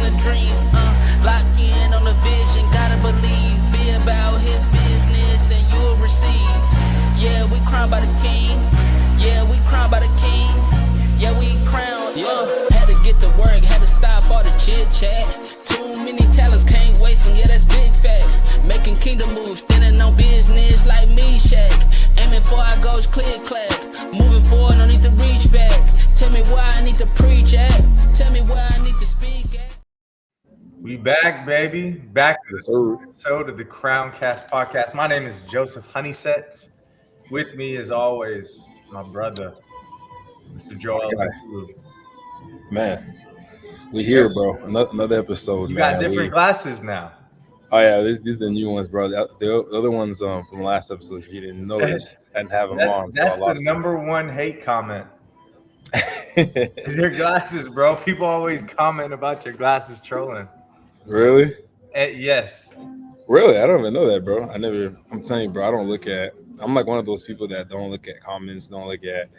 the dreams. Lock in on the vision, gotta believe. Be about his business and you'll receive. Yeah, we crowned by the king. Yeah, we crowned by the king. Yeah, we crowned. Had to get to work, had to stop all the chit chat. Too many talents, can't waste them. Yeah, that's big facts. Making kingdom moves, standing on business like me, Shaq. Aiming for our goals, click clack. Moving forward, no need to reach back. Tell me where I need to preach at. Tell me where I need to speak at. We back, baby. Back to the episode of the Crowncast podcast. My name is Joseph Honeyset. With me, as always, my brother, Mr. Joel. Man, we here, bro. Another episode. You got different glasses now. Oh yeah, these are the new ones, bro. The other ones from last episode, if you didn't notice, I didn't have them on. So that's the number one hate comment. Is your glasses, bro? People always comment about your glasses trolling. Really? Yes. Really? I don't even know that, bro. I'm telling you, bro, I'm like one of those people that don't look at comments, don't look at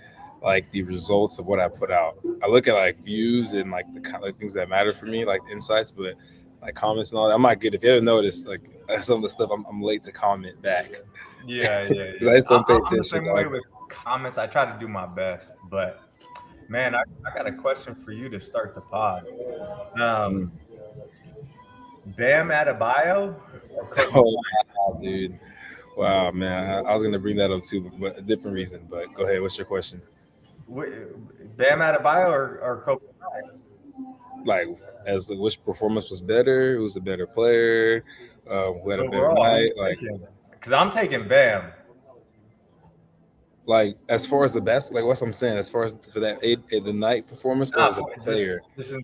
like the results of what I put out. I look at like views and like the kind of things that matter for me, like insights, but like comments and all that. I'm not good. If you ever noticed, like some of the stuff, I'm late to comment back. Yeah. Because I just don't pay attention. I'm the same way with comments. I try to do my best, but man, I got a question for you to start the pod. Bam Adebayo? Oh, wow, dude. Wow, man. I was going to bring that up too, but a different reason. But go ahead. What's your question? Bam Adebayo or Kobe Bryant? Like, as which performance was better? Who was a better player? Who had a better night? Like, because I'm taking Bam. Like, as far as the best, like what I'm saying, as far as for that the night performance, or as a player? This is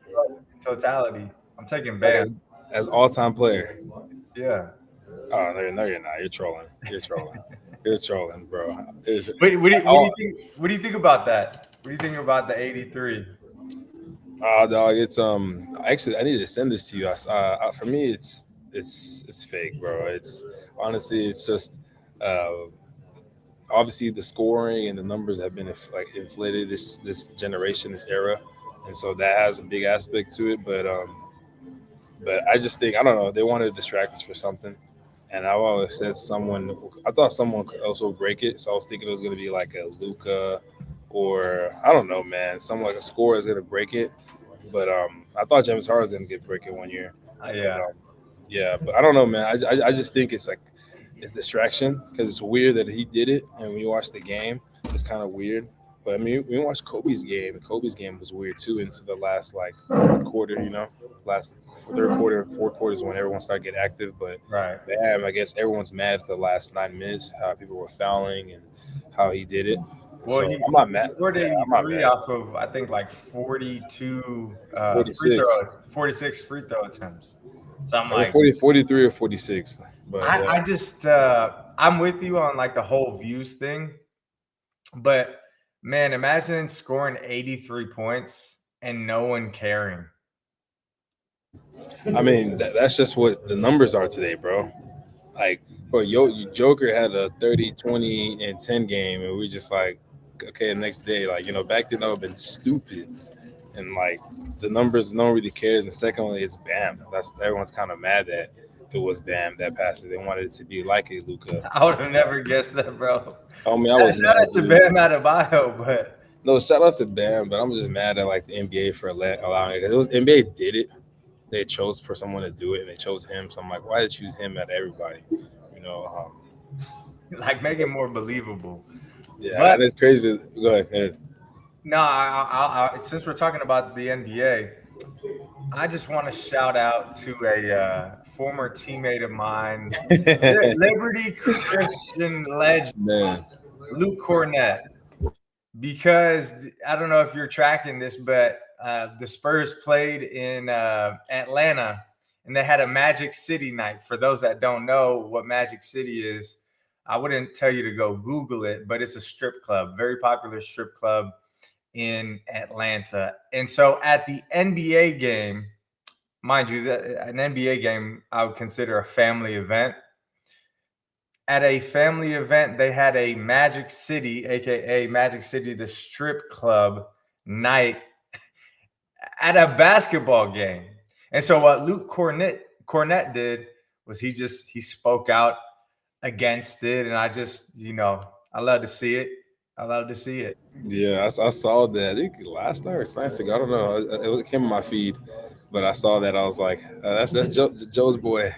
totality. I'm taking Bam. As all-time player. Yeah. Oh, no, you're not. You're trolling. You're trolling, bro. What do you think about that? What do you think about the 83? Oh, dog, it's actually I need to send this to you. For me, it's fake, bro. It's honestly, it's just obviously the scoring and the numbers have been like inflated this generation, this era, and so that has a big aspect to it. But I just think, I don't know, they wanted to distract us for something. And I've always said I thought someone could also break it. So I was thinking it was going to be like a Luka or, I don't know, man, someone like a scorer is going to break it. But I thought James Harden was going to break it one year. But I don't know, man. I just think it's like, it's distraction because it's weird that he did it. And when you watch the game, it's kind of weird. But I mean, when you watch Kobe's game was weird too into the last like quarter, last third quarter, fourth quarter is when everyone started getting active. But I guess everyone's mad at the last 9 minutes, how people were fouling and how he did it. Well, so I'm not mad. I'm not mad. Off of I think like 42, 46 free throw attempts. So I'm like 43 or 46. But I just I'm with you on like the whole views thing, but. Man, imagine scoring 83 points and no one caring. I mean, that's just what the numbers are today, bro. Like, bro, Joker had a 30, 20, and 10 game, and we just like, okay, the next day, like, back then that would have been stupid. And like the numbers, no one really cares. And secondly, it's Bam. Everyone's kind of mad that it was Bam that passed it. They wanted it to be like a Luka. I would have never guessed that, bro. I mean, I was shout out to Bam Adebayo, but no, shout out to Bam. But I'm just mad at like the NBA for allowing it. It was NBA did it. They chose for someone to do it, and they chose him. So I'm like, why did they choose him out of everybody? Like make it more believable. Yeah, but it's crazy. Go ahead. No, I since we're talking about the NBA. I just want to shout out to a former teammate of mine, Liberty Christian legend, Luke Kornet, because I don't know if you're tracking this, but the Spurs played in Atlanta, and they had a Magic City night. For those that don't know what Magic City is, I wouldn't tell you to go Google it, but it's a strip club, very popular strip club in Atlanta. And so at the NBA game, mind you, an NBA game I would consider a family event. At a family event, they had a Magic City, aka Magic City, the strip club night at a basketball game. And so what Luke Kornet did was he spoke out against it, and I just, I love to see it. I love to see it. Yeah, I saw that. I think last night or nights ago. I don't know. It came on my feed, but I saw that. I was like, that's Joe's boy,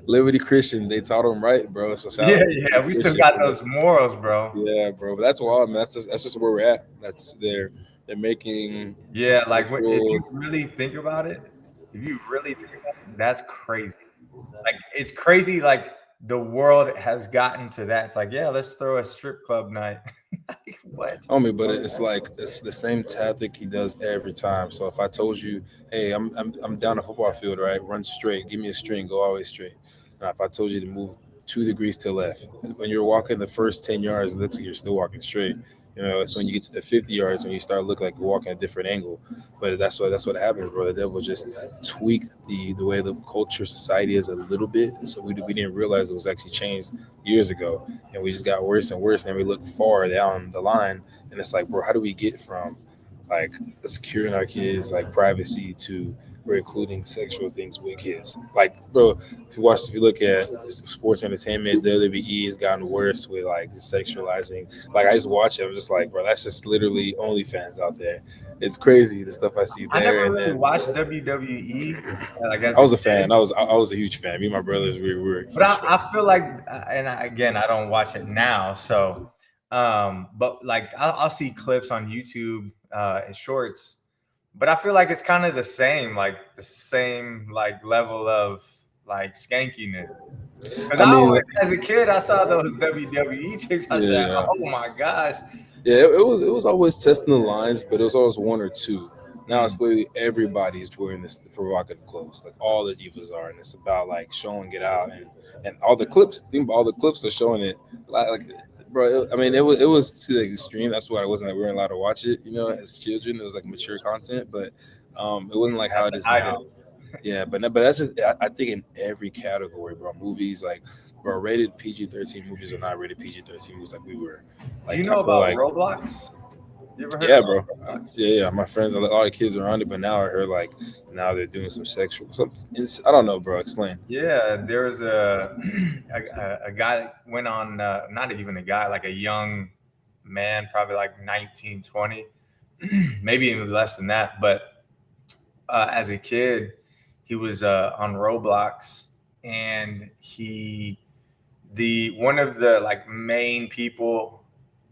Liberty Christian. They taught him right, bro. So shout Yeah, out to yeah, Liberty we still Christian. got those morals, bro. Yeah, bro. But that's wild, man. That's just where we're at. They're making Yeah, like if you virtual. really think about it, that's crazy. Like it's crazy. Like the world has gotten to that. It's like, yeah, let's throw a strip club night. Like, what? Homie, but it's like it's the same tactic he does every time. So if I told you, hey, I'm down a football field, right? Run straight, give me a string, go always straight. And if I told you to move 2 degrees to the left, when you're walking the first 10 yards, it looks like you're still walking straight. You know, it's when you get to the 50 yards when you start looking like you're walking a different angle. But that's what happens, bro. The devil just tweaked the way the culture society is a little bit, so we didn't realize it was actually changed years ago, and we just got worse and worse. And we look far down the line, and it's like, bro, how do we get from like securing our kids like privacy to we're including sexual things with kids? Like, bro, if you look at sports entertainment, WWE has gotten worse with like sexualizing. Like, I just watch it, I'm just like, bro, that's just literally OnlyFans out there. It's crazy the stuff I see I never there. And really then watched WWE. Like as I a was a kid. fan. I was a huge fan. Me and my brothers, we were huge But I fans. feel like, again, I don't watch it now. So, but like I'll see clips on YouTube, and shorts. But I feel like it's kind of the same like level of like skankiness. Because I mean, as a kid, I saw those WWE chicks. I said, yeah. "Oh my gosh!" Yeah, it was always testing the lines, but it was always one or two. Now Mm. it's literally everybody's wearing this provocative clothes, like all the divas are, and it's about like showing it out, and all the clips. Think about all the clips are showing it, like bro. I mean, it was to the extreme. That's why it wasn't like we weren't allowed to watch it. You know, as children, it was like mature content, but it wasn't like Have how it to is hide it. now. Yeah, but that's just I think in every category, bro. Movies like, bro, rated PG-13 movies are not rated PG-13 movies like we were. Do you Like, I know feel about like, Roblox? You ever heard yeah, about bro. Roblox? Yeah. My friends, all the kids around it, but now I heard like now they're doing some sexual, some. I don't know, bro. Explain. Yeah, there was a guy that went on, not even a guy, like a young man, probably like 19, 20, maybe even less than that. But as a kid, he was on Roblox, and the one of the like main people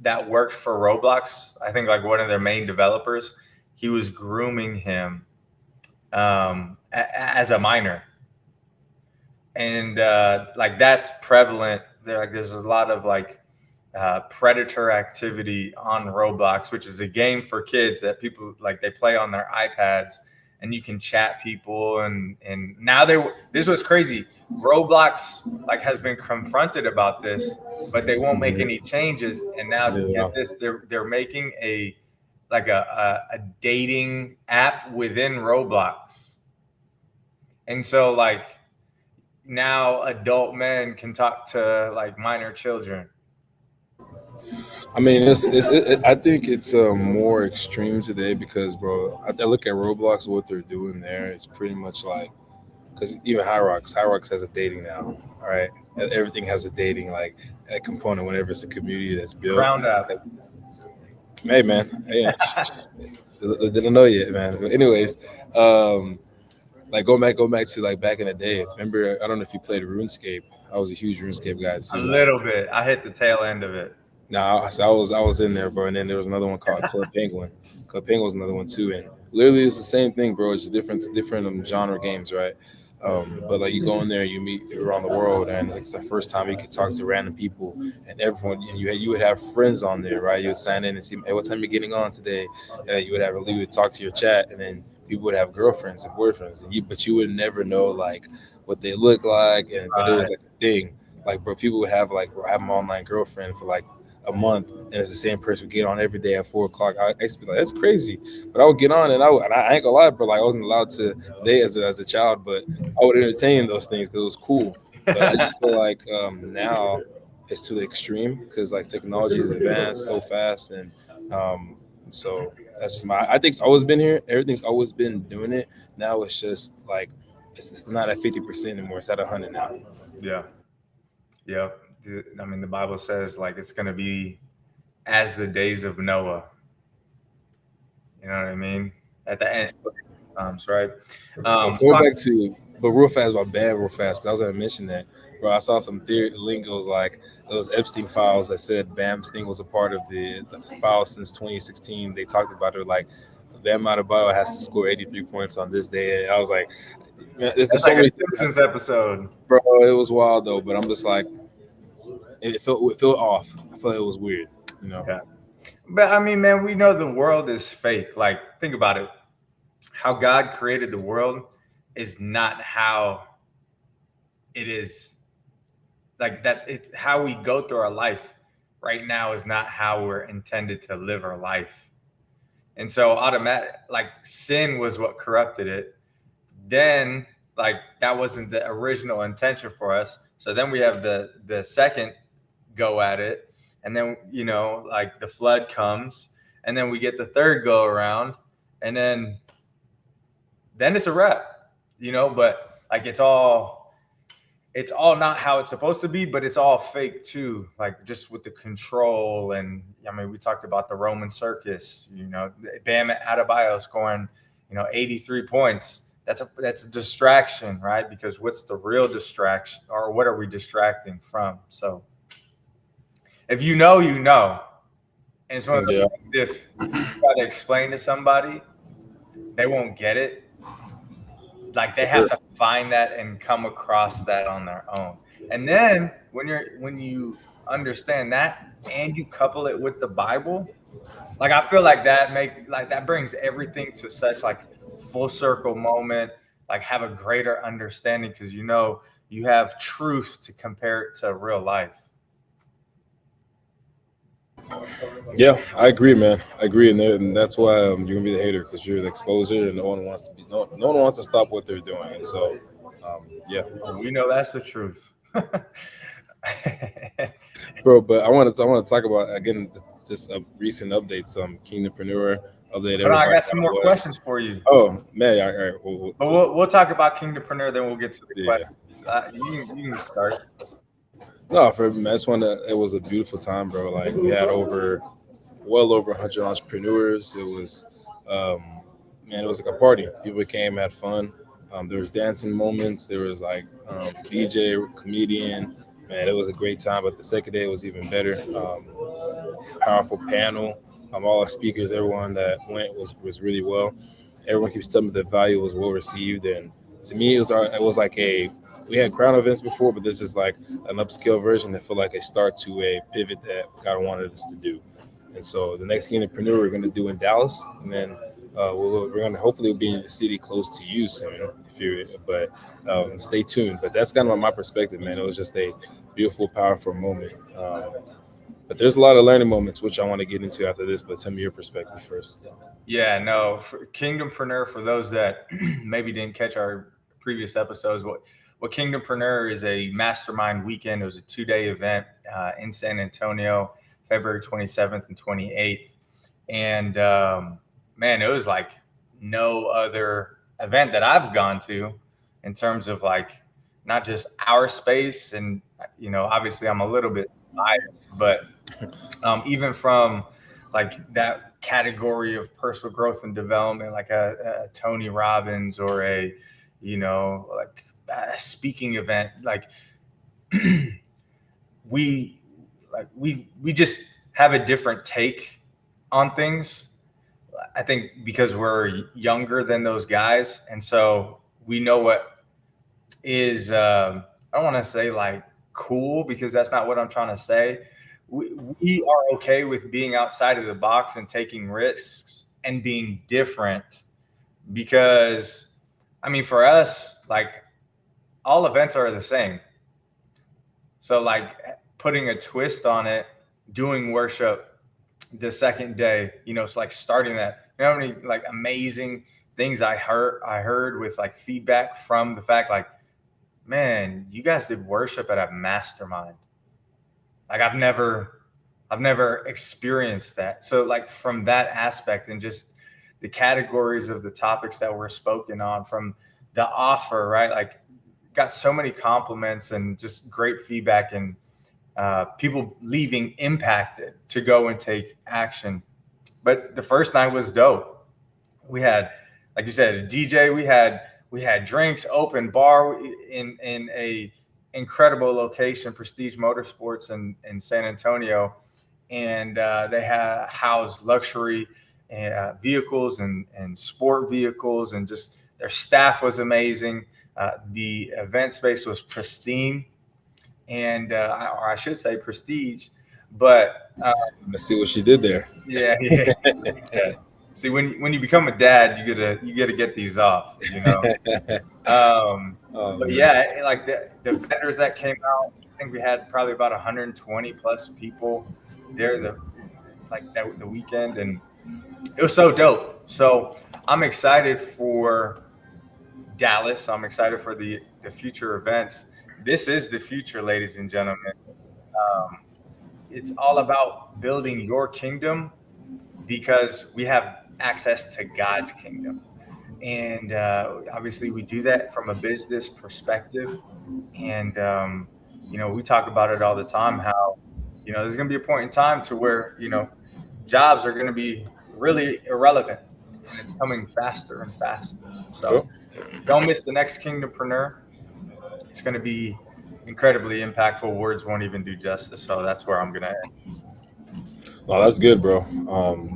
that worked for Roblox, I think like one of their main developers, he was grooming him, as a minor. And like that's prevalent there. Like there's a lot of like predator activity on Roblox, which is a game for kids that people like they play on their iPads, and you can chat people. And now this was crazy. Roblox like has been confronted about this, but they won't make Mhm. any changes. And now get Yeah. this, they're making a like a dating app within Roblox. And so like now adult men can talk to like minor children. I mean, I think it's more extreme today because, bro, I look at Roblox, what they're doing there. It's pretty much like, because even High Rocks has a dating now. All right, everything has a dating like a component whenever it's a community that's built. Ground up. Hey, man. Hey, didn't know yet, man. But anyways, um, like go back to like back in the day. Remember, I don't know if you played RuneScape. I was a huge RuneScape guy A too. Like, little bit. I hit the tail end of it. nah, so I was in there, bro. And then there was another one called Club Penguin. Club Penguin was another one too, and literally it's the same thing, bro. It's just different genre games, right? But like you go in there, you meet around the world, and it's the first time you could talk to random people, and everyone, and you would have friends on there, right? You would sign in and see, hey, what time you getting on today? You would talk to your chat, and then people would have girlfriends and boyfriends, but you would never know like what they look like, and but it was like a thing. Like, bro, people would have like, bro, I have an online girlfriend for like a month, and it's the same person we get on every day at 4 o'clock. I used to be like, that's crazy. But I would get on, and I ain't gonna lie, bro. Like, I wasn't allowed to date as a child, but I would entertain those things because it was cool. But I just feel like now it's to the extreme because like technology is advanced so fast, and so That's just my. I think it's always been here. Everything's always been doing it. Now it's just like it's not at 50% anymore. It's at 100 now. Yeah. Yep. I mean, the Bible says like it's going to be as the days of Noah. You know what I mean? At the end, right? Going back to, but real fast about Bam, real fast, because I was going to mention that, bro. I saw some theory link. It was like those Epstein files that said Bam's thing was a part of the files since 2016. They talked about it like Bam Adebayo has to score 83 points on this day. And I was like, man, there's It's so like many a Simpsons episode. bro. It was wild though, but I'm just like, it felt off. I felt it was weird, you know. Yeah. But I mean, man, we know the world is fake. Like, think about it. How God created the world is not how it is. Like, it's how we go through our life right now is not how we're intended to live our life. And so like sin was what corrupted it. Then like that wasn't the original intention for us. So then we have the second go at it. And then, you know, like the flood comes and then we get the third go around and then it's a wrap, you know, but like it's all not how it's supposed to be, but it's all fake too. Like just with the control. And I mean, we talked about the Roman circus, you know, Bam Adebayo scoring, you know, 83 points. That's a distraction, right? Because what's the real distraction, or what are we distracting from? So if you know, you know. And so if you try to explain to somebody, they won't get it. Like they have to find that and come across that on their own. And then when you understand that and you couple it with the Bible, like I feel like that brings everything to such like full circle moment, like have a greater understanding because you know you have truth to compare it to real life. Yeah, I agree, man. I agree, and that's why you're gonna be the hater because you're the exposure, and no one wants to stop what they're doing. And so, yeah, we know that's the truth, bro. But I want to talk about again just a recent update, some Kingdompreneur update. But I got some more questions for you. Oh man, all right. But we'll talk about Kingdompreneur, then we'll get to the questions. You can start. No, for me, I just want to. It was a beautiful time, bro. Like we had well over 100 entrepreneurs. It was, man, it was like a party. People came, had fun. There was dancing moments. There was like DJ, comedian. Man, it was a great time. But the second day was even better. Powerful panel. All our speakers, everyone that went was really well. Everyone keeps telling me the value was well received, and to me, it was like we had crown events before, but this is like an upscale version that feel like a start to a pivot that God wanted us to do. And so the next Kingdompreneur we're going to do in Dallas, and then we're going to hopefully be in the city close to you soon. But stay tuned. But that's kind of my perspective, man. It was just a beautiful, powerful moment. But there's a lot of learning moments, which I want to get into after this. But tell me your perspective first. Yeah, no, Kingdompreneur, for those that maybe didn't catch our previous episodes, what Kingdompreneur is a mastermind weekend. It was a 2-day event in San Antonio, February 27th and 28th. And man, it was like no other event that I've gone to in terms of like not just our space. And, you know, obviously I'm a little bit biased, but even from like that category of personal growth and development, like a Tony Robbins or a, you know, like a speaking event, like we just have a different take on things. I think because we're younger than those guys, and so we know what is I don't want to say like cool, because that's not what I'm trying to say. We are okay with being outside of the box and taking risks and being different, because I mean, for us, like all events are the same. So like putting a twist on it, doing worship the second day, you know, it's like starting that, you know how many like amazing things I heard with like feedback from the fact like, man, you guys did worship at a mastermind. Like I've never I've never experienced that. So like from that aspect and just the categories of the topics that were spoken on from the offer, right? Like got so many compliments and just great feedback and people leaving impacted to go and take action. But the first night was dope. We had, like you said, a DJ. We had drinks, open bar in a incredible location, Prestige Motorsports in San Antonio, and they had housed luxury vehicles and sport vehicles, and just their staff was amazing. The event space was pristine, and or I should say prestige. But Let's see what she did there. yeah, yeah, yeah. See, when you become a dad, you gotta get these off, you know. But Man. yeah, like the vendors that came out, I think we had probably about 120 plus people there the weekend, and it was so dope. So I'm excited for Dallas. I'm excited for the future events. This is the future, ladies and gentlemen. Um, it's all about building your kingdom because we have access to God's kingdom. And obviously, we do that from a business perspective. And, we talk about it all the time how, there's going to be a point in time to where, jobs are going to be really irrelevant and it's coming faster and faster. So don't miss the next Kingdompreneur. It's going to be incredibly impactful. Words won't even do justice. So that's where I'm going to end. Oh, that's good, bro.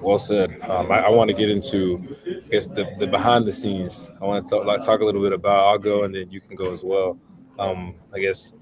Well said. I want to get into, I guess, the behind the scenes. I want to talk a little bit about. I'll go, and then you can go as well. I guess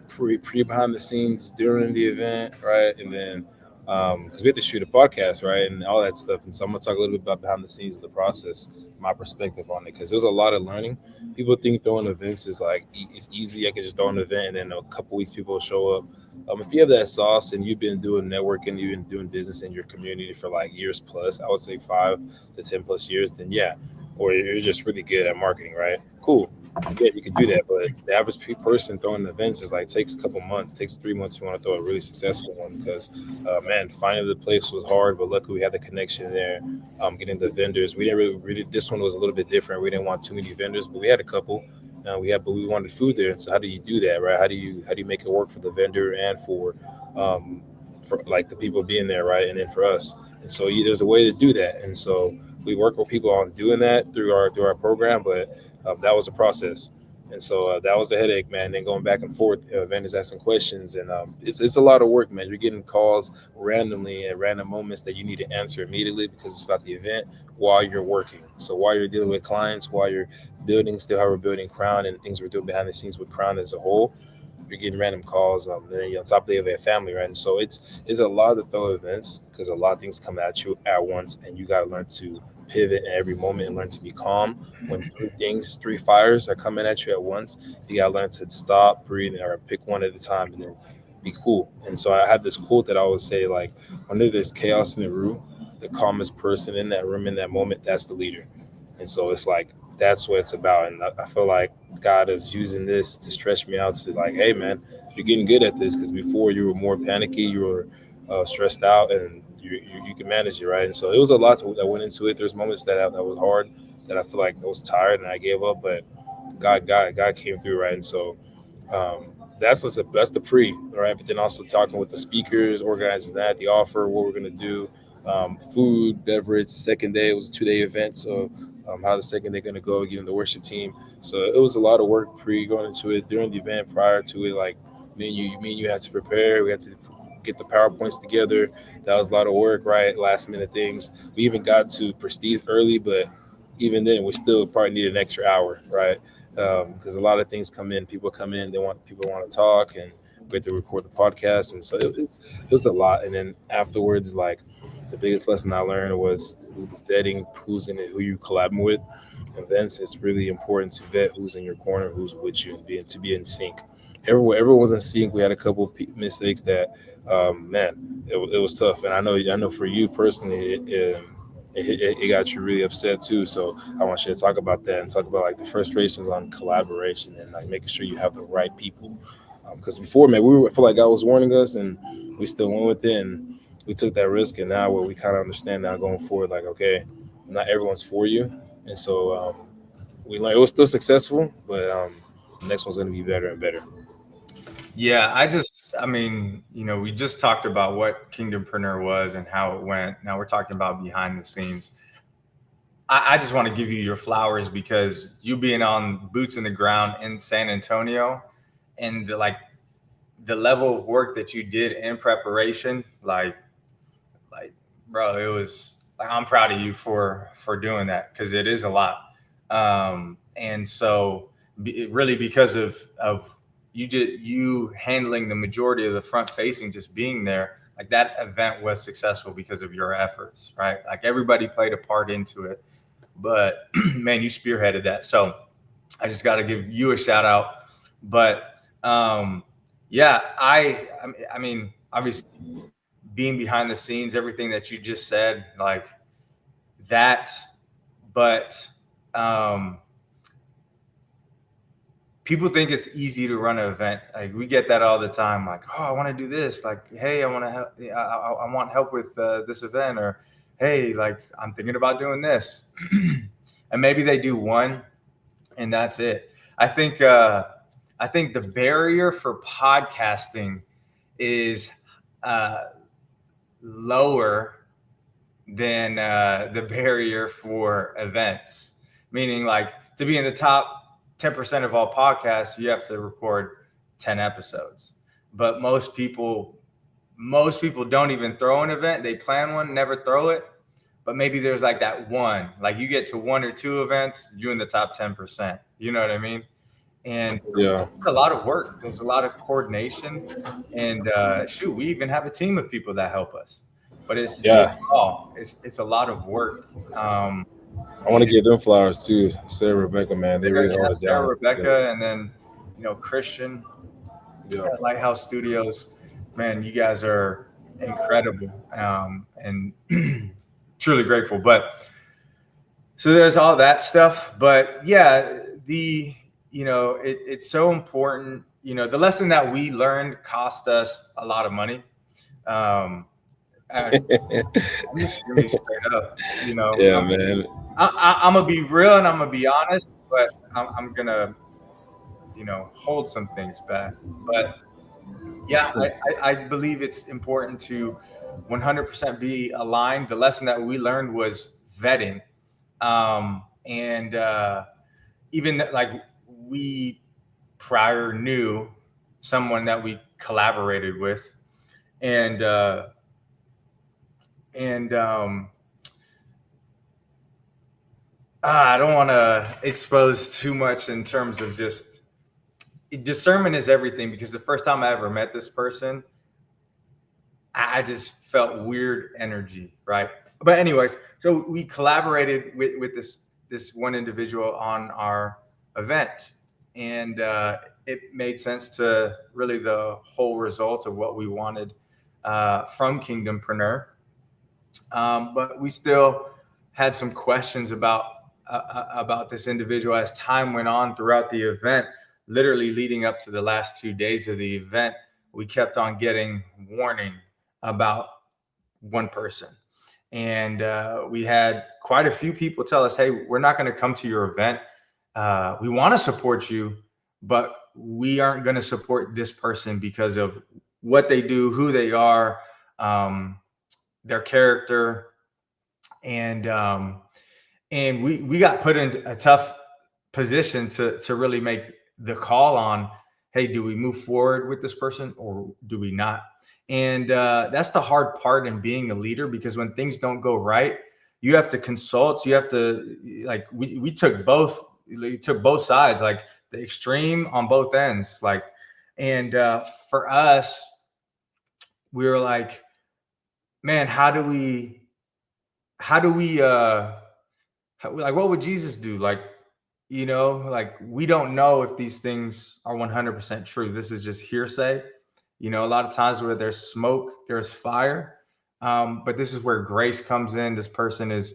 pre behind the scenes during the event, right, and then because we had to shoot a podcast, right, and all that stuff. And so I'm gonna talk a little bit about behind the scenes of the process, my perspective on it, because there's a lot of learning. People think throwing events is like it's easy. I can just throw an event, and then a couple weeks people will show up. If you have that sauce and you've been doing networking, you've been doing business in your community for like years plus, I would say 5 to 10 plus years, then yeah, or you're just really good at marketing, right? Cool. Yeah, you can do that, but the average person throwing events is like takes a couple months, takes 3 months if you want to throw a really successful one. Because man, finding the place was hard, but luckily we had the connection there. Getting the vendors, we didn't really. This one was a little bit different. We didn't want too many vendors, but we had a couple. But we wanted food there. And so how do you do that, right? How do you make it work for the vendor and for like the people being there, right? And then for us. And so there's a way to do that. And so we work with people on doing that through our program, but that was a process. And so that was a headache, man. Then going back and forth, vendors asking questions, and it's a lot of work, man. You're getting calls randomly at random moments that you need to answer immediately because it's about the event while you're working. So while you're dealing with clients, while you're building, still how we're building Crown and things we're doing behind the scenes with Crown as a whole, you're getting random calls. And then on top of that, you have a family, right? And so it's a lot to throw events because a lot of things come at you at once, and you got to learn to pivot in every moment and learn to be calm when three fires are coming at you at once. You gotta learn to stop, breathe, or pick one at a time, and then be cool. And so I have this quote that I always say, like, whenever there's chaos in the room, the calmest person in that room in that moment, that's the leader. And so it's like that's what it's about. And I feel like God is using this to stretch me out to like, hey man, you're getting good at this, because before you were more panicky, you were stressed out, and you can manage it, right? And so it was a lot that went into it. There's moments that was hard, that I feel like I was tired and I gave up, but God came through, right? And so that's the pre, right? But then also talking with the speakers, organizing that, the offer, what we're gonna do, food, beverage. The second day, it was a 2-day event, so how the second day gonna go, getting the worship team. So it was a lot of work pre going into it, during the event, prior to it. Like me and you had to prepare. We had to get the PowerPoints together. That was a lot of work, right? Last minute things. We even got to Prestige early, but even then, we still probably need an extra hour, right? Because a lot of things come in. People come in, people want to talk, and we have to record the podcast, and so it was a lot. And then afterwards, like the biggest lesson I learned was vetting who's in it, who you collabing with. Events, it's really important to vet who's in your corner, who's with you, and to be in sync. Everyone was in sync. We had a couple mistakes that, man, it was tough. And I know for you personally, it got you really upset too. So I want you to talk about that and talk about like the frustrations on collaboration and like making sure you have the right people Because before, man, I feel like God was warning us, and we still went with it, and we took that risk. And now, we kind of understand now going forward, like, okay, not everyone's for you, and so we learned it was still successful, but the next one's going to be better and better. Yeah, I mean, we just talked about what Kingdompreneur was and how it went. Now we're talking about behind the scenes. I just want to give you your flowers because you being on boots in the ground in San Antonio and the level of work that you did in preparation, like, bro, it was like, I'm proud of you for doing that because it is a lot. And so really because of you handling the majority of the front facing, just being there, like that event was successful because of your efforts, right? Like everybody played a part into it, but man, you spearheaded that. So I just got to give you a shout out. But yeah, I mean, obviously being behind the scenes, everything that you just said, like that, but people think it's easy to run an event. Like we get that all the time. Like, oh, I want to do this. Like, hey, I want to help. I want help with this event, or hey, like I'm thinking about doing this. And maybe they do one, and that's it. I think the barrier for podcasting is lower than the barrier for events. Meaning, like to be in the top 10% of all podcasts, you have to record 10 episodes. But most people don't even throw an event. They plan one, never throw it. But maybe there's like that one, like you get to 1 or 2 events, you're in the top 10%. You know what I mean? And Yeah, it's a lot of work. There's a lot of coordination. And shoot, we even have a team of people that help us. But it's a lot of work. I want to give them flowers too, Sarah, Rebecca, man. They really hold it down. Sarah, Rebecca, and then Christian Yeah. at Lighthouse Studios. Man, you guys are incredible, and truly grateful. But so there's all that stuff. But yeah, it's so important. The lesson that we learned cost us a lot of money. I'm just gonna be straight up. Yeah, man. I'm gonna be real and I'm gonna be honest, but I'm gonna, hold some things back. But yeah, I believe it's important to 100% be aligned. The lesson that we learned was vetting, and even like we prior knew someone that we collaborated with, and I don't want to expose too much in terms of just discernment is everything, because the first time I ever met this person, I just felt weird energy, right? But anyways, so we collaborated with this one individual on our event, and it made sense to really the whole result of what we wanted from Kingdompreneur. But we still had some questions about this individual as time went on throughout the event. Literally leading up to the last 2 days of the event, we kept on getting warning about one person. And we had quite a few people tell us, hey, we're not going to come to your event. We want to support you, but we aren't going to support this person because of what they do, who they are, their character. And we got put in a tough position to really make the call on, hey, do we move forward with this person or do we not? And that's the hard part in being a leader, because when things don't go right, you have to consult. You have to, like, we took both sides, like the extreme on both ends. Like, and for us, we were like, man, how do we like, what would Jesus do? Like, like, we don't know if these things are 100% true. This is just hearsay. A lot of times where there's smoke, there's fire. But this is where grace comes in. This person is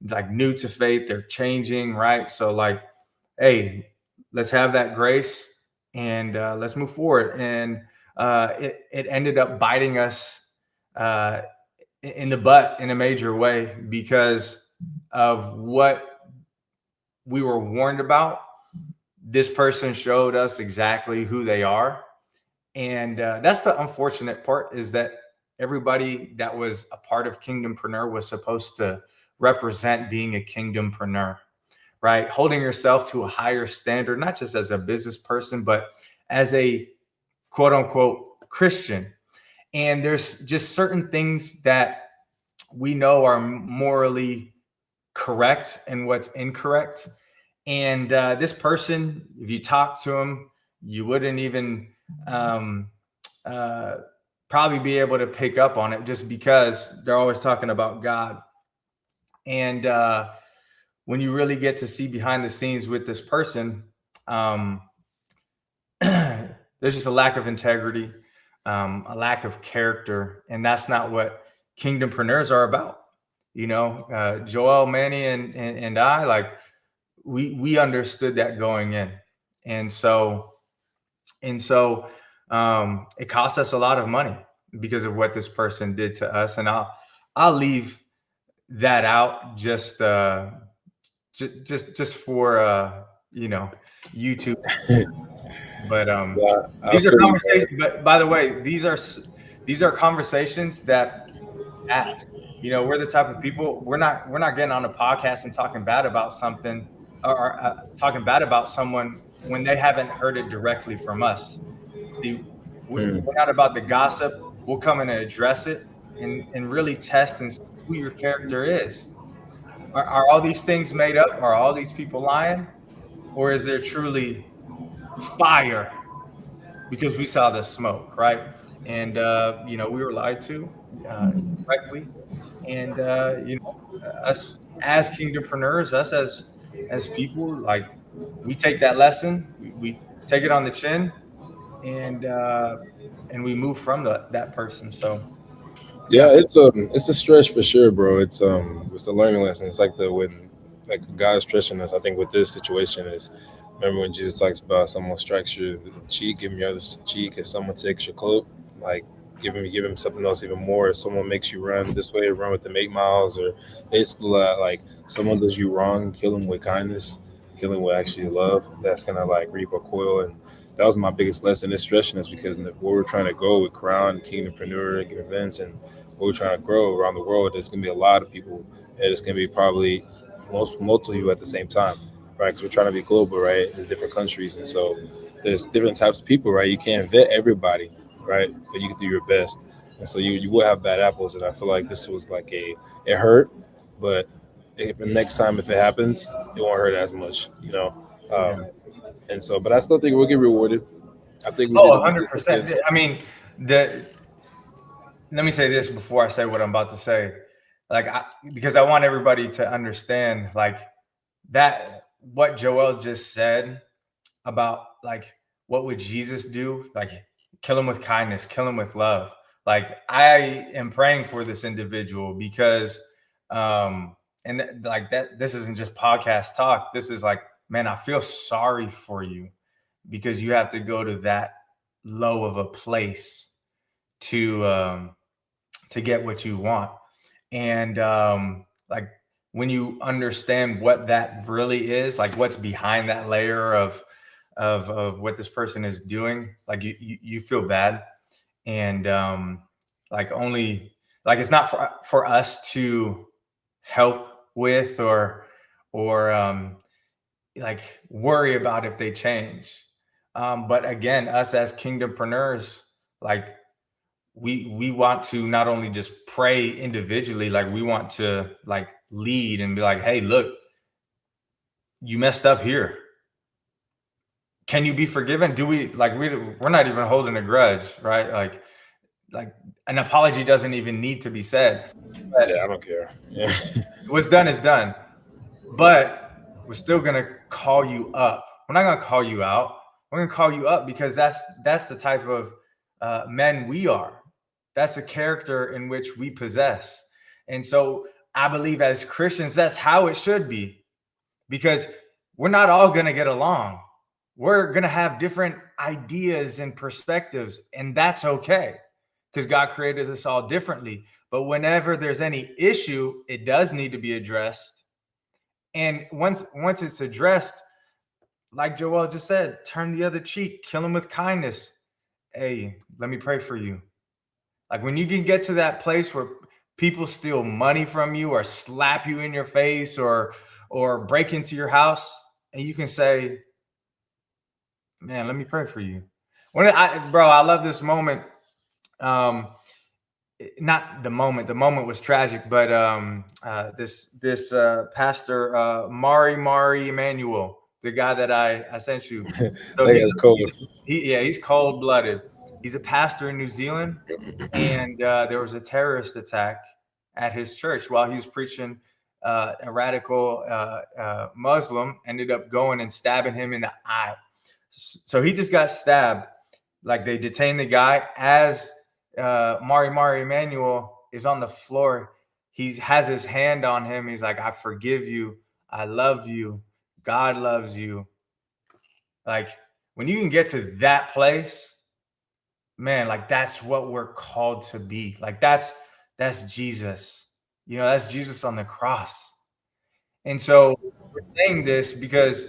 like new to faith. They're changing, right? So like, hey, let's have that grace. and let's move forward. And it ended up biting us in the butt in a major way because of what we were warned about. This person showed us exactly who they are. And that's the unfortunate part, is that everybody that was a part of Kingdompreneur was supposed to represent being a Kingdompreneur, right? Holding yourself to a higher standard, not just as a business person, but as a quote unquote Christian. And there's just certain things that we know are morally correct and what's incorrect. And this person, if you talk to him, you wouldn't even probably be able to pick up on it, just because they're always talking about God. And when you really get to see behind the scenes with this person, there's just a lack of integrity, a lack of character. And that's not what Kingdompreneurs are about. You know, Joel, Manny, and I, like, we understood that going in. And so it cost us a lot of money because of what this person did to us. And I'll leave that out just for you know, YouTube. But these are conversations. But by the way, these are conversations that, you know, we're the type of people, we're not getting on a podcast and talking bad about something, or talking bad about someone when they haven't heard it directly from us. See, we're not about the gossip. We'll come in and address it and really test and see who your character is. Are all these things made up? Are all these people lying? Or is there truly fire? Because we saw the smoke, right? And you know, we were lied to correctly. And you know, us as Kingdompreneurs, us as people, like, we take that lesson, we take it on the chin, and we move from that person. So Yeah, it's a stretch for sure, bro. It's a learning lesson. It's like when God's stretching us. I think with this situation is, remember when Jesus talks about someone strikes your cheek, give him your other cheek. If someone takes your cloak, like give him something else even more. If someone makes you run this way, run with them 8 miles, or basically like someone does you wrong, kill them with kindness, kill them with actually love. That's gonna like reap a coil. And that was my biggest lesson. It's stretching us because where we're trying to go with Crown, Kingdompreneur events, and where we're trying to grow around the world, there's gonna be a lot of people, and it's gonna be probably multiple you at the same time, right? Because we're trying to be global, right, in different countries, and so there's different types of people, right? You can't vet everybody, right? But you can do your best, and so you will have bad apples. And I feel like this was like it hurt, but the next time if it happens, it won't hurt as much, you know. And so, but I still think we'll get rewarded. I think we did 100%. I mean, let me say this before I say what I'm about to say. Like, because I want everybody to understand, like, that what Joel just said about, like, what would Jesus do? Like, kill him with kindness, kill him with love. Like, I am praying for this individual because, and like that, this isn't just podcast talk. This is like, man, I feel sorry for you because you have to go to that low of a place to get what you want. And like, when you understand what that really is, like what's behind that layer of what this person is doing, like you feel bad. And like, only, like, it's not for us to help with or like worry about if they change. But again, us as Kingdompreneurs, like, we want to not only just pray individually, like we want to like lead and be like, hey, look, you messed up here. Can you be forgiven? Do we, like, we're not even holding a grudge, right? Like an apology doesn't even need to be said. Yeah, I don't care. Yeah. What's done is done. But we're still gonna call you up. We're not gonna call you out. We're gonna call you up because that's the type of men we are. That's the character in which we possess. And so I believe as Christians, that's how it should be, because we're not all gonna get along. We're gonna have different ideas and perspectives, and that's okay because God created us all differently. But whenever there's any issue, it does need to be addressed. And once it's addressed, like Joel just said, turn the other cheek, kill him with kindness. Hey, let me pray for you. Like when you can get to that place where people steal money from you or slap you in your face or break into your house, and you can say, man, let me pray for you. I love this moment. Not the moment. The moment was tragic, but this pastor Mari Emmanuel, the guy that I sent you. So he's cold-blooded. He's a pastor in New Zealand, and there was a terrorist attack at his church while he was preaching. A radical Muslim ended up going and stabbing him in the eye. So he just got stabbed. Like they detained the guy as Mari Emmanuel is on the floor. He has his hand on him. He's like, I forgive you. I love you. God loves you. Like when you can get to that place, man, like that's what we're called to be. Like that's Jesus. You know, that's Jesus on the cross. And so we're saying this because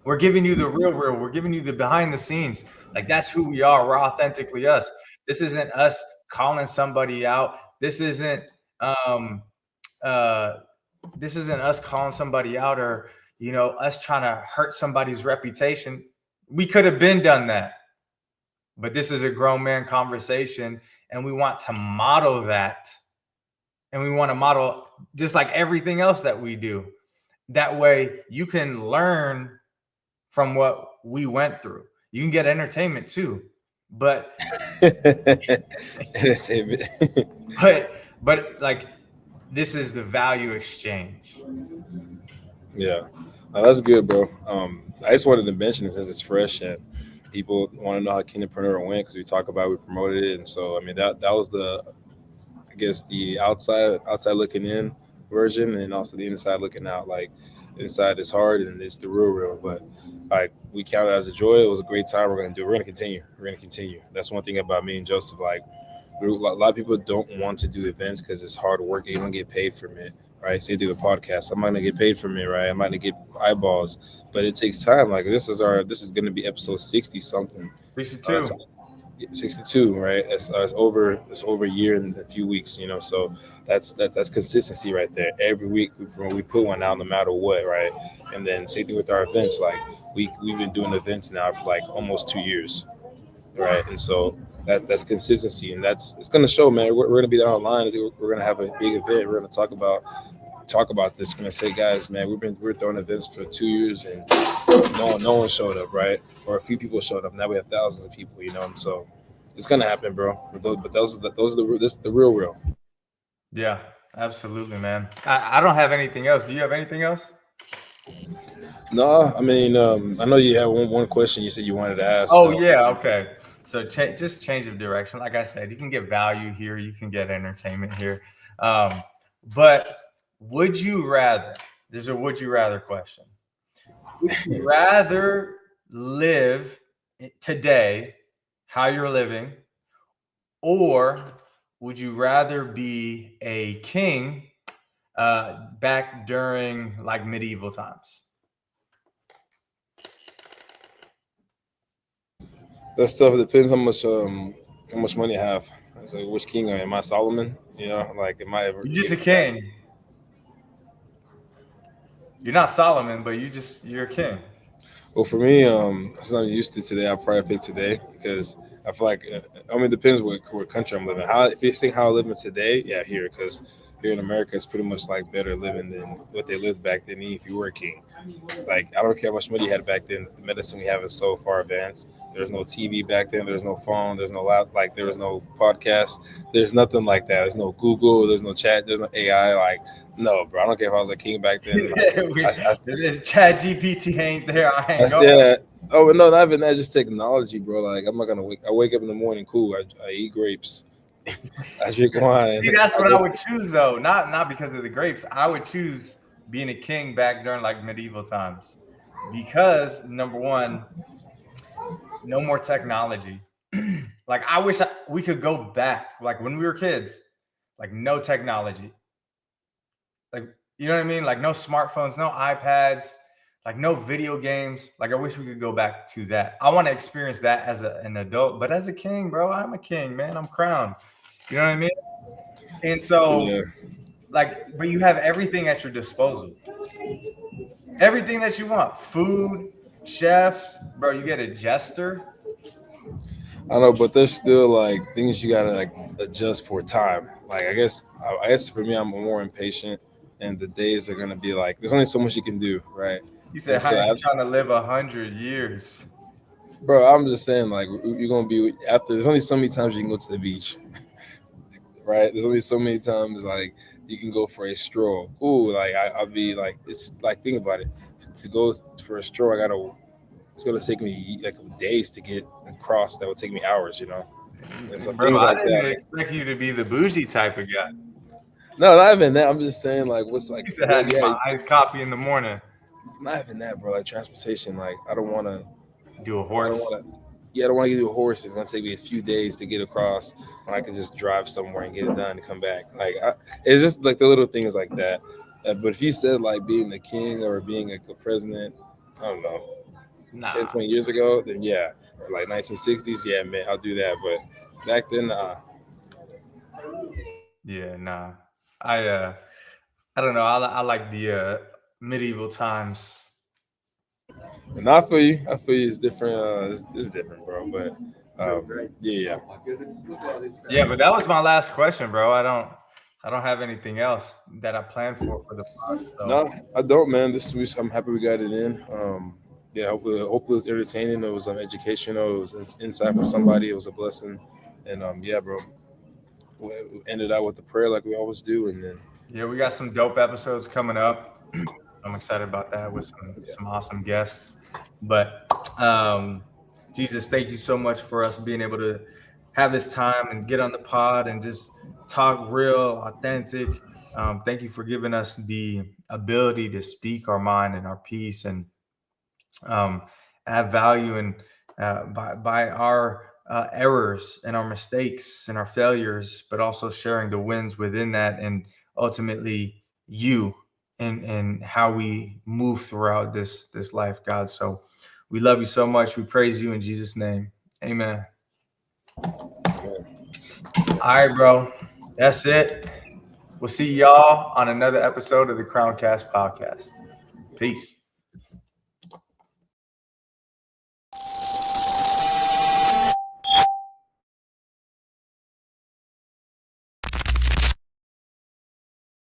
we're giving you the real. We're giving you the behind the scenes. Like that's who we are. We're authentically us. This isn't us calling somebody out. This isn't us calling somebody out or, you know, us trying to hurt somebody's reputation. We could have been done that. But this is a grown man conversation, and we want to model that. And we want to model just like everything else that we do. That way you can learn from what we went through. You can get entertainment too. But but like this is the value exchange. Yeah. That's good, bro. I just wanted to mention it since it's fresh and people want to know how Kingdompreneur went because we talk about it, we promoted it, and so I mean that was the, I guess, the outside looking in version, and also the inside looking out. Like inside is hard and it's the real, but like we count it as a joy. It was a great time. We're gonna continue. That's one thing about me and Joseph. Like a lot of people don't want to do events because it's hard work. You don't get paid from it, right? Say do a podcast. I'm not gonna get paid from it, right? I'm not gonna get eyeballs, but it takes time. Like this is gonna be episode 60 something. 62, right? It's over a year and a few weeks, you know. So that's consistency right there. Every week we put one out, no matter what, right? And then same thing with our events. Like we've been doing events now for like almost 2 years, right? And so that's consistency, and it's gonna show, man. We're gonna be there online. We're gonna have a big event. We're gonna talk about this. We're gonna say, guys, man, we're throwing events for 2 years and no one showed up, right? Or a few people showed up. Now we have thousands of people, you know. And so it's gonna happen, bro. But those are the real. Yeah, absolutely, man. I don't have anything else. Do you have anything else? No, I mean, I know you have one question you said you wanted to ask. Oh yeah, okay. So just change of direction. Like I said, you can get value here, you can get entertainment here. But would you rather? This is a would you rather question. Would you rather live today how you're living, or would you rather be a king back during like medieval times? That stuff depends how much money I have. So which king am I? Solomon? You know, like am I ever? You're just a king. You're not Solomon, but you're a king. Well, for me, since I'm used to today, I'll probably pick today because I feel like it depends what country I'm living. If you're saying how I'm living today, yeah, here, because here in America, it's pretty much like better living than what they lived back then. If you were a king, like I don't care how much money you had back then. The medicine we have is so far advanced. There's no TV back then. There's no phone. There's no there was no podcast. There's nothing like that. There's no Google. There's no chat. There's no AI. Like no, bro. I don't care if I was a king back then. Like, Chat GPT ain't there. I ain't yeah. Oh, but no, not even that. Just technology, bro. Like I'm not gonna wake up in the morning. Cool. I eat grapes. I drink wine. See, that's what I would choose, though. Not because of the grapes. I would choose being a king back during like medieval times, because number one, no more technology. Like I wish we could go back, like when we were kids, like no technology. Like, you know what I mean? Like no smartphones, no iPads, like no video games. Like I wish we could go back to that. I want to experience that as an adult, but as a king, bro, I'm a king, man. I'm crowned. You know what I mean? And so, Yeah. like, but you have everything at your disposal. Everything that you want. Food, chefs, bro, you get a jester. I know, but there's still like things you gotta like adjust for time. Like I guess for me, I'm more impatient, and the days are gonna be like there's only so much you can do, right? He said, And how so, you trying to live 100 years? bro, I'm just saying like you're gonna be after. There's only so many times you can go to the beach, right? There's only so many times like you can go for a stroll. Ooh, like I'll be like it's like think about it. To go for a stroll, it's gonna take me like days to get across. That would take me hours, you know. And so Bro, things I like didn't that. expect you to be the bougie type of guy. No, not even that. I'm just saying, like, what's like, He said, well, have yeah, my iced coffee in the morning. not even that, bro. Like transportation, like, I don't want to, Do a I don't horse. want to, yeah, I don't want to do a horse. It's gonna take me a few days to get across when I can just drive somewhere and get it done and come back. Like, it's just like the little things like that. But if you said like being the king or being a president, I don't know, Nah. 10, 20 years ago, then yeah, or like 1960s, yeah, man, I'll do that. But back then, Yeah, nah. I don't know. I like the medieval times. no, I feel you. I feel you. It's different. It's different, bro. But yeah. Yeah, but that was my last question, bro. I don't have anything else that I planned for the pod. So. No, I don't, man. I'm happy we got it in. Yeah, hopefully it was entertaining. It was educational. It was insight for somebody. It was a blessing. And yeah, bro. We ended out with the prayer like we always do, and then Yeah, we got some dope episodes coming up. I'm excited about that with some awesome guests. But Jesus, thank you so much for us being able to have this time and get on the pod and just talk real, authentic. Thank you for giving us the ability to speak our mind and our peace and add value and by our errors and our mistakes and our failures, but also sharing the wins within that, and ultimately you and how we move throughout this life, God. So we love you so much. We praise you in Jesus' name. Amen. All right, bro. That's it. We'll see y'all on another episode of the Crowncast podcast. Peace.